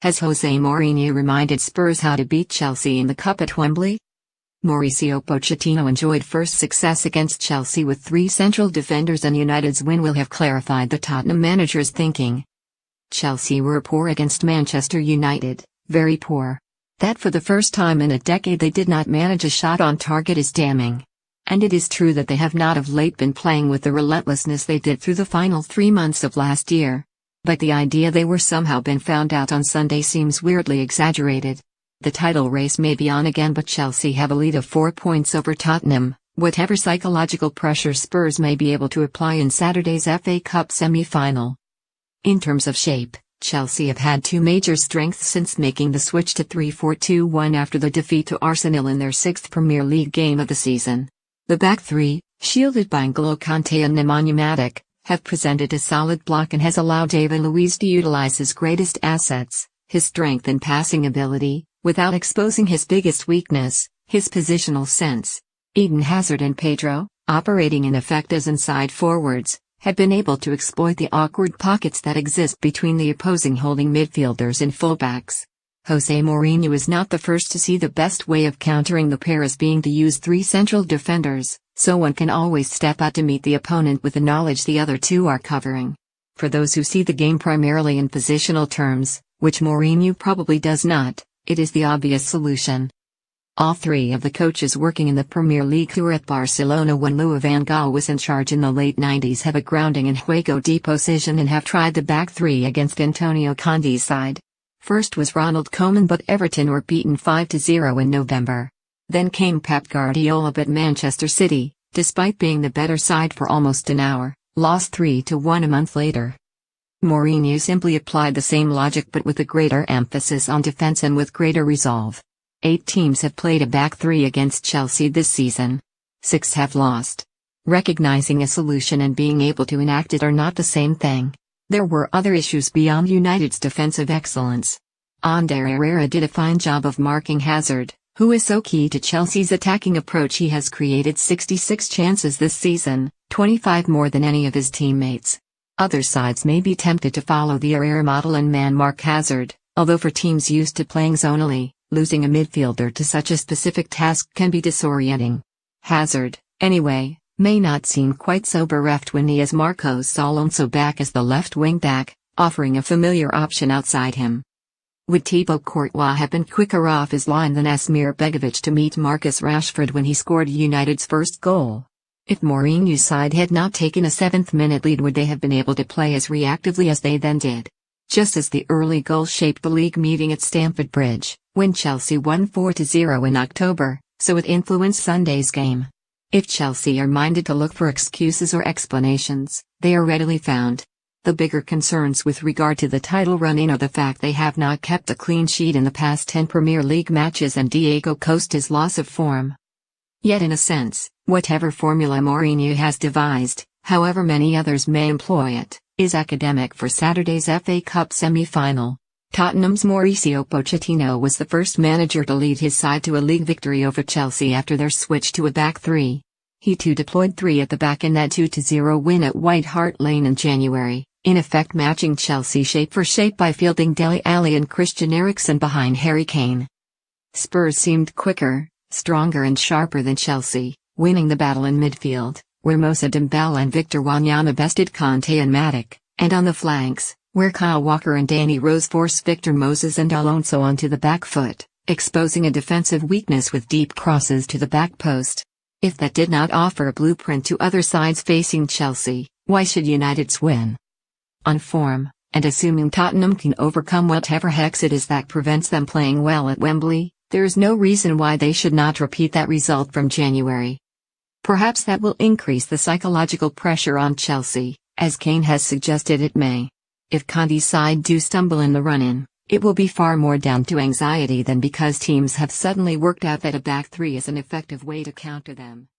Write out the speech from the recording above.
Has José Mourinho reminded Spurs how to beat Chelsea in the Cup at Wembley? Mauricio Pochettino enjoyed first success against Chelsea with 3 central defenders, and United's win will have clarified the Tottenham manager's thinking. Chelsea were poor against Manchester United, very poor. That for the first time in a decade they did not manage a shot on target is damning. And it is true that they have not of late been playing with the relentlessness they did through the final 3 months of last year. But the idea they were somehow been found out on Sunday seems weirdly exaggerated. The title race may be on again, but Chelsea have a lead of 4 points over Tottenham, whatever psychological pressure Spurs may be able to apply in Saturday's FA Cup semi-final. In terms of shape, Chelsea have had 2 major strengths since making the switch to 3-4-2-1 after the defeat to Arsenal in their 6th Premier League game of the season. The back 3, shielded by N'Golo Kanté and Nemanja Matic, have presented a solid block and has allowed David Luiz to utilize his greatest assets, his strength and passing ability, without exposing his biggest weakness, his positional sense. Eden Hazard and Pedro, operating in effect as inside forwards, have been able to exploit the awkward pockets that exist between the opposing holding midfielders and fullbacks. José Mourinho is not the first to see the best way of countering the pair as being to use 3 central defenders, so one can always step out to meet the opponent with the knowledge the other 2 are covering. For those who see the game primarily in positional terms, which Mourinho probably does not, it is the obvious solution. All 3 of the coaches working in the Premier League who were at Barcelona when Louis van Gaal was in charge in the late 90s have a grounding in juego de posición and have tried the back 3 against Antonio Conte's side. First was Ronald Koeman, but Everton were beaten 5-0 in November. Then came Pep Guardiola, but Manchester City, despite being the better side for almost an hour, lost 3-1 a month later. Mourinho simply applied the same logic but with a greater emphasis on defense and with greater resolve. 8 teams have played a back 3 against Chelsea this season. 6 have lost. Recognizing a solution and being able to enact it are not the same thing. There were other issues beyond United's defensive excellence. Ander Herrera did a fine job of marking Hazard, who is so key to Chelsea's attacking approach. He has created 66 chances this season, 25 more than any of his teammates. Other sides may be tempted to follow the Herrera model and man-mark Hazard, although for teams used to playing zonally, losing a midfielder to such a specific task can be disorienting. Hazard, anyway, may not seem quite so bereft when he has Marcos Alonso back as the left wing-back, offering a familiar option outside him. Would Thibaut Courtois have been quicker off his line than Asmir Begovic to meet Marcus Rashford when he scored United's first goal? If Mourinho's side had not taken a 7th-minute lead, would they have been able to play as reactively as they then did? Just as the early goal shaped the league meeting at Stamford Bridge, when Chelsea won 4-0 in October, so it influenced Sunday's game. If Chelsea are minded to look for excuses or explanations, they are readily found. The bigger concerns with regard to the title run-in are the fact they have not kept a clean sheet in the past 10 Premier League matches and Diego Costa's loss of form. Yet in a sense, whatever formula Mourinho has devised, however many others may employ it, is academic for Saturday's FA Cup semi-final. Tottenham's Mauricio Pochettino was the first manager to lead his side to a league victory over Chelsea after their switch to a back 3. He too deployed 3 at the back in that 2-0 win at White Hart Lane in January, in effect matching Chelsea shape for shape by fielding Dele Alli and Christian Eriksen behind Harry Kane. Spurs seemed quicker, stronger and sharper than Chelsea, winning the battle in midfield, where Moussa Dembele and Victor Wanyama bested Kanté and Matic, and on the flanks, where Kyle Walker and Danny Rose forced Victor Moses and Alonso onto the back foot, exposing a defensive weakness with deep crosses to the back post. If that did not offer a blueprint to other sides facing Chelsea, why should United's win? On form, and assuming Tottenham can overcome whatever hex it is that prevents them playing well at Wembley, there is no reason why they should not repeat that result from January. Perhaps that will increase the psychological pressure on Chelsea, as Kane has suggested it may. If Conte's side do stumble in the run-in, it will be far more down to anxiety than because teams have suddenly worked out that a back 3 is an effective way to counter them.